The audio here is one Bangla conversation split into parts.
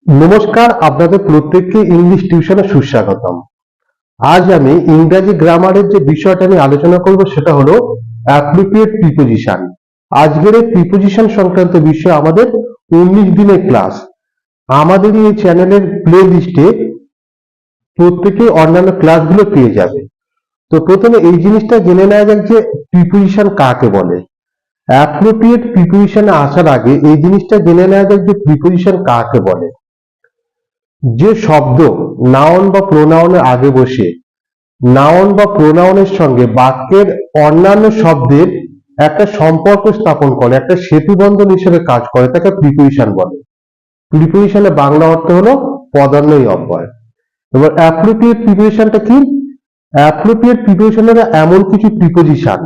নমস্কার, আপনাদের প্রত্যেককে ইংলিশ টিউশনে সুস্বাগতম। আজ আমি ইংরাজি গ্রামারের যে বিষয়টা নিয়ে আলোচনা করব সেটা হলো অ্যাপ্রোপ্রিয়েট প্রিপোজিশন। আজকের এই প্রিপোজিশন সংক্রান্ত বিষয় আমাদের 19 দিনের ক্লাস। আমাদের এই চ্যানেলের প্লে লিস্টে প্রত্যেকে অন্যান্য ক্লাসগুলো পেয়ে যাবে। তো প্রথমে এই জিনিসটা জেনে নেওয়া যাক যে প্রিপোজিশন কাকে বলে। অ্যাপ্রোপ্রিয়েট প্রিপোজিশনে আসার আগে এই জিনিসটা জেনে নেওয়া যাক যে প্রিপোজিশন কাকে বলে। যে শব্দ নাউন বা প্রোনাউনের আগে বসে নাউন বা প্রোনাউনের সঙ্গে বাক্যের অন্যান্য শব্দের একটা সম্পর্ক স্থাপন করে, একটা সেতুবন্ধন হিসেবে কাজ করে, তাকে প্রিপোজিশন বলে। প্রিপোজিশনের বাংলা অর্থ হলো পদান্বয়ী অব্যয়। এবার অ্যাপ্রোপ্রিয়েট প্রিপোজিশনটা কি? অ্যাপ্রোপ্রিয়েট প্রিপোজিশনের এমন কিছু প্রিপোজিশন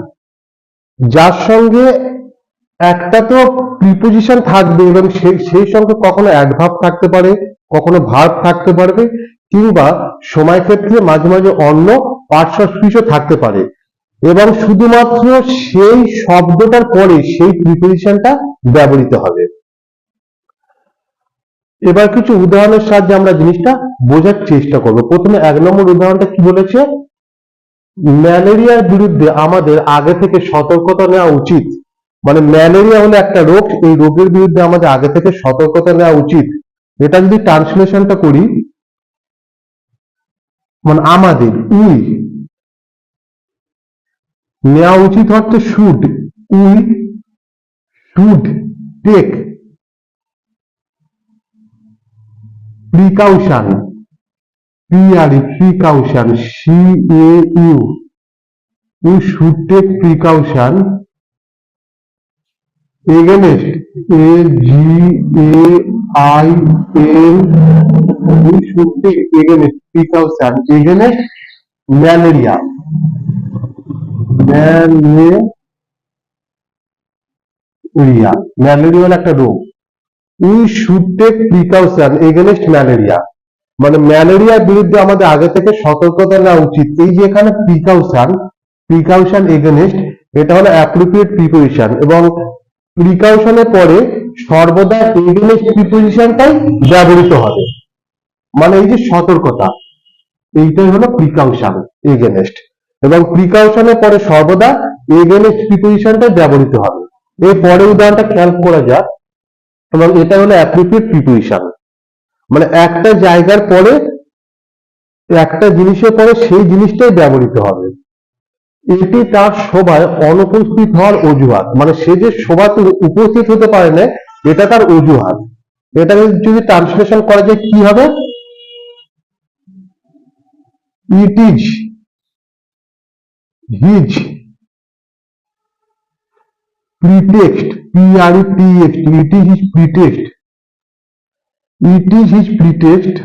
যার সঙ্গে একটা তো প্রিপোজিশন থাকবে এবং সেই সঙ্গে কখনো অ্যাডভার্ব থাকতে পারে, কখনো ভার্ব থাকতে পারবে, কিংবা সময় ক্ষেত্রে মাঝে মাঝে অন্য পার্টস অফ স্পিচও থাকতে পারে, এবং শুধুমাত্র সেই শব্দটার পরে সেই প্রিপোজিশনটা ব্যবহৃত হবে। এবার কিছু উদাহরণের সাহায্যে আমরা জিনিসটা বোঝার চেষ্টা করব। প্রথমে 1 নম্বর উদাহরণটা কি বলেছে? ম্যালেরিয়ার বিরুদ্ধে আমাদের আগে থেকে সতর্কতা নেওয়া উচিত। মানে ম্যালেরিয়া হলো একটা রোগ, এই রোগের বিরুদ্ধে আমাদের আগে থেকে সতর্কতা নেওয়া উচিত। এটা যদি ট্রান্সলেশনটা করি, মানে আমাদের নেওয়া উচিত হচ্ছে should. We should take precaution, precaution, CAU, we should take precaution against, AGAIN, we should take against precaution against malaria. Malaria হলো একটা রোগ। we should take precaution against malaria, মানে ম্যালেরিয়ার বিরুদ্ধে আমাদের আগে থেকে সতর্কতা নেওয়া উচিত। এই যে এখানে প্রিকাউশন এগেনস্ট, এটা হলো অ্যাপ্রোপ্রিয়েট প্রিপোজিশন, এবং প্রিকাউশনের পরে সর্বদা এগেনস্ট প্রিপোজিশনটাই ব্যবহৃত হবে। মানে এই যে সতর্কতা, এইটাই হলো প্রিকাউশন এগেনস্ট, এবং প্রিকাউশনের পরে সর্বদা এগেনস্ট প্রিপোজিশনটাই ব্যবহৃত হবে। এর পরে উদাহরণটা খেয়াল করা যাক, এবং এটা হলো অ্যাপ্রোপ্রিয়েট প্রিপোজিশন। মানে একটা জায়গার পরে একটা জিনিসের পরে সেই জিনিসটাই ব্যবহৃত হবে। এটি তার সভায় অনুপস্থিত হওয়ার অজুহাত, মানে সে যে সভাতে উপস্থিত হতে পারে না, এটা তার অজুহাত। এটা যদি ট্রান্সলেশন করা যায় কি হবে? It is his pretext, PRETEXT, it is his pretext, it is his pretext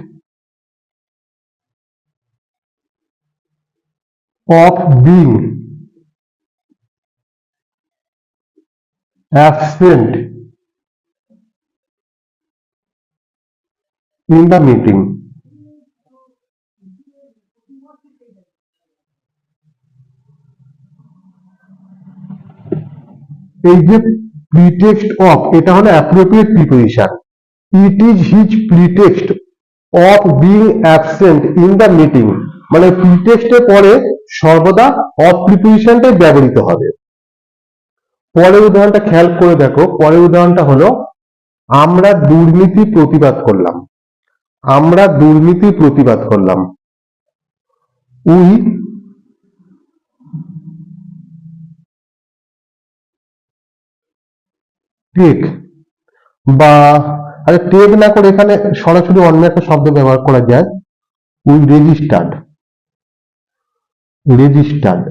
of being absent in the meeting. এই যে প্রিটেক্সট অফ, এটা হলো appropriate preposition. It is his pretext of being absent in the meeting, মানে প্রিটেক্সটের পরে সর্বদা অফ প্রিপোজিশনটাই ব্যবহৃত হবে। পরের উদাহরণটা খেয়াল করে দেখো। পরের উদাহরণটা হলো আমরা দুর্নীতি প্রতিবাদ করলাম। আমরা দুর্নীতি প্রতিবাদ করলাম। উই টেক, বা আরে টেক না করে এখানে সরাসরি অন্য একটা শব্দ ব্যবহার করা যায়। We registered, registered,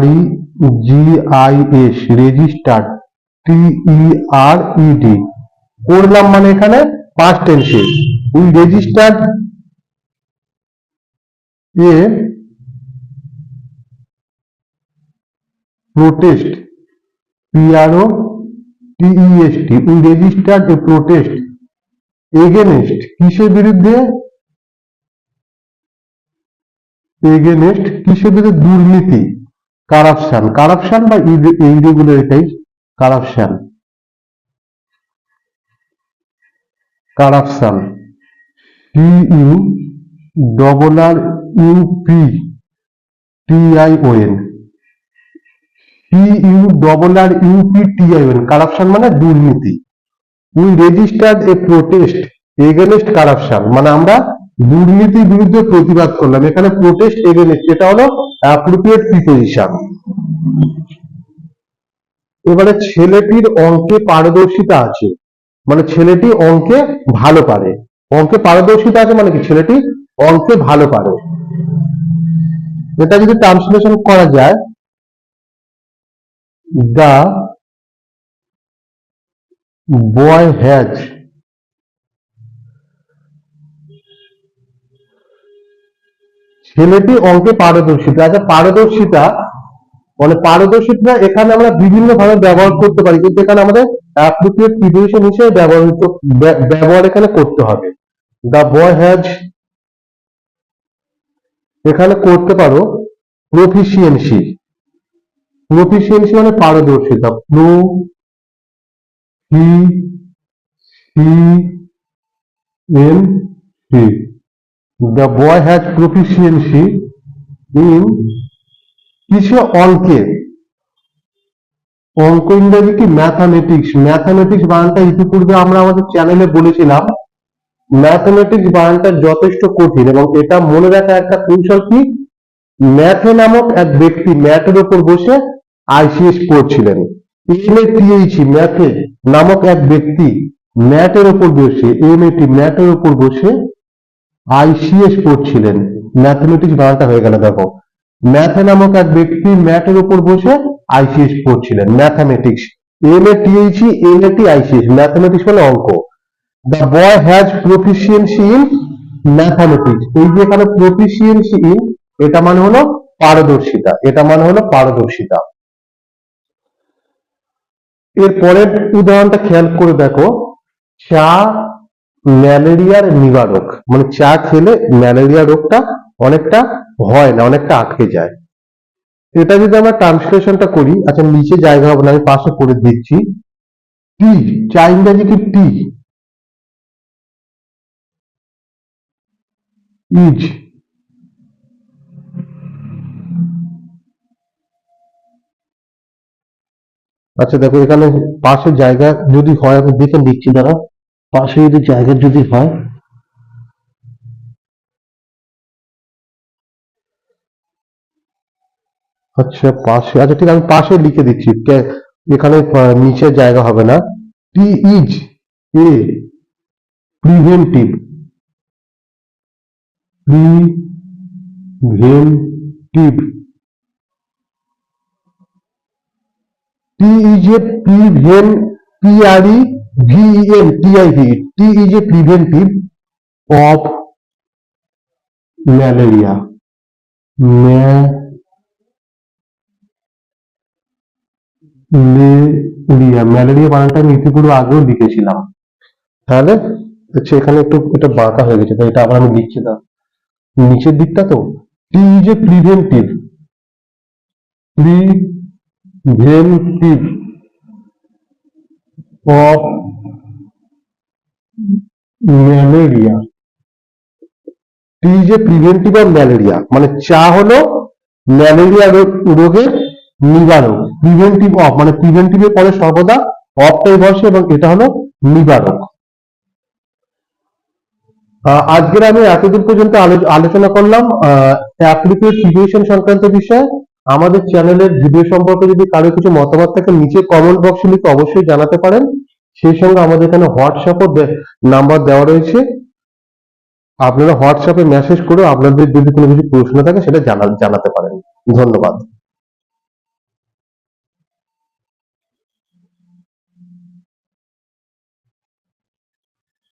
REGIS, registered, TERED, করলাম মানে এখানে পাস্ট টেন্সে। We registered a protest, PROTEST, we registered a protest against, কিসের বিরুদ্ধে? এগেনস্ট কিসের বিরুদ্ধে? দুর্নীতি, কারাপশন, কারাপশন বা ইরেগুলারিটিজ, কারাপশন, কারাপশন কারাপশন মানে দুর্নীতি। We registered a protest against corruption, মানে আমরা দুর্নীতির বিরুদ্ধে প্রতিবাদ করলাম। এখানে প্রোটেস্ট এগেনস্ট, এটা হলো অ্যাপ্রোপ্রিয়েট প্রিপোজিশন। এবারে ছেলেটির অঙ্কে পারদর্শিতা আছে, মানে ছেলেটি অঙ্কে ভালো পারে। অঙ্কে পারদর্শিতা আছে মানে কি, ছেলেটি অঙ্কে ভালো পারে। এটা যদি ট্রান্সলেশন করা যায়, দ্য বয় হ্যাজ, ছেলেটি অঙ্কে পারদর্শিতা। আচ্ছা, পারদর্শিতা মানে পারদর্শিতা এখানে আমরা বিভিন্ন ভাবে ব্যবহার করতে পারি, কিন্তু এখানে আমাদের অ্যাপ্রোপ্রিয়েট প্রিপোজিশন হিসেবে ব্যবহার এখানে করতে হবে। দ্য বয় হ্যাজ, এখানে করতে পারো প্রফিসিয়েন্সি। প্রফিসিয়েন্সি মানে পারদর্শিতা। The boy has proficiency in কিছু অঙ্কে। অঙ্ক ইংরেজি কি, ম্যাথামেটিক্স। ম্যাথামেটিক্স বানানটা ইতিপূর্বে আমরা আমাদের চ্যানেলে বলেছিলাম। ম্যাথামেটিক্স বানানটা যথেষ্ট কঠিন, এবং এটা মনে রাখা একটা কৌশল কি, ম্যাথে নামক এক ব্যক্তি ম্যাথের উপর বসে আইসিএস পড়ছিলেন। ম্যাথে নামক এক ব্যক্তি ম্যাথের উপর বসে, ম্যাথের উপর বসে আইসিএস পড়ছিলেন। ম্যাথমেটিক্স বানানটা হয়ে গেল, দেখো, ম্যাথে নামক এক ব্যক্তি ম্যাথের উপর বসে আইসিএস পড়ছিলেন। ম্যাথামেটিক্স, আইসিএস, ম্যাথামেটিক্স মানে অঙ্ক। The boy has proficiency in mathematics, এই যে এখানে প্রফিসিয়েন্সি ইন, এটা মানে হলো পারদর্শিতা, এটা মানে হলো পারদর্শিতা। এর পরের উদাহরণটা খেয়াল করে দেখো, চা ম্যালেরিয়ার নিবারক, মানে চা খেলে ম্যালেরিয়া রোগটা অনেকটা হয় না, অনেকটা আটকে যায়। এটা যদি আমরা ট্রান্সলেশনটা করি, আচ্ছা নিচে জায়গা হবে না, আমি পাশে করে দিচ্ছি। টি, চা ইংরেজি কি, টি ইজ, আচ্ছা দেখো এখানে পাশে জায়গা যদি হয়, আমি দেখে দিচ্ছি, দাঁড়া, পাশে যদি জায়গা যদি হয়, আচ্ছা পাশে, আচ্ছা ঠিক আছে, আমি পাশে লিখে দিচ্ছি, এখানে নিচে জায়গা হবে না। Tea is a preventive, preventive, tea is a preven, P R E V N T I V, tea is a preventive of malaria. Malaria বানানটা আমি ইতিপূর্বে আগেও লিখেছিলাম, তাহলে হচ্ছে এখানে একটু এটা বাঁকা হয়ে গেছে, তাই এটা আবার আমি লিখছি না, নিচের দিকটা তো। Tea is a preventive, preventive of malaria. Tea is a preventive of malaria, মানে চা হলো ম্যালেরিয়া রোগের নিবারক। প্রিভেন্টিভ অফ মানে প্রিভেন্টিভের পরে সর্বদা অফটাই বসে, এবং এটা হলো নিবারক। আজকের আমি এতদূর পর্যন্ত আলোচনা করলাম অ্যাপ্লিকেট প্রিপারেশন সংক্রান্ত বিষয়ে। আমাদের চ্যানেলের ভিডিও সম্পর্কে যদি কারো কিছু মতামত থাকে, নিচে কমেন্ট বক্সে লিখে অবশ্যই জানাতে পারেন। সেই সঙ্গে আমাদের এখানে হোয়াটসঅ্যাপও নাম্বার দেওয়া রয়েছে, আপনারা হোয়াটসঅ্যাপে মেসেজ করে আপনাদের যদি কোনো কিছু প্রশ্ন থাকে সেটা জানাতে পারেন। ধন্যবাদ।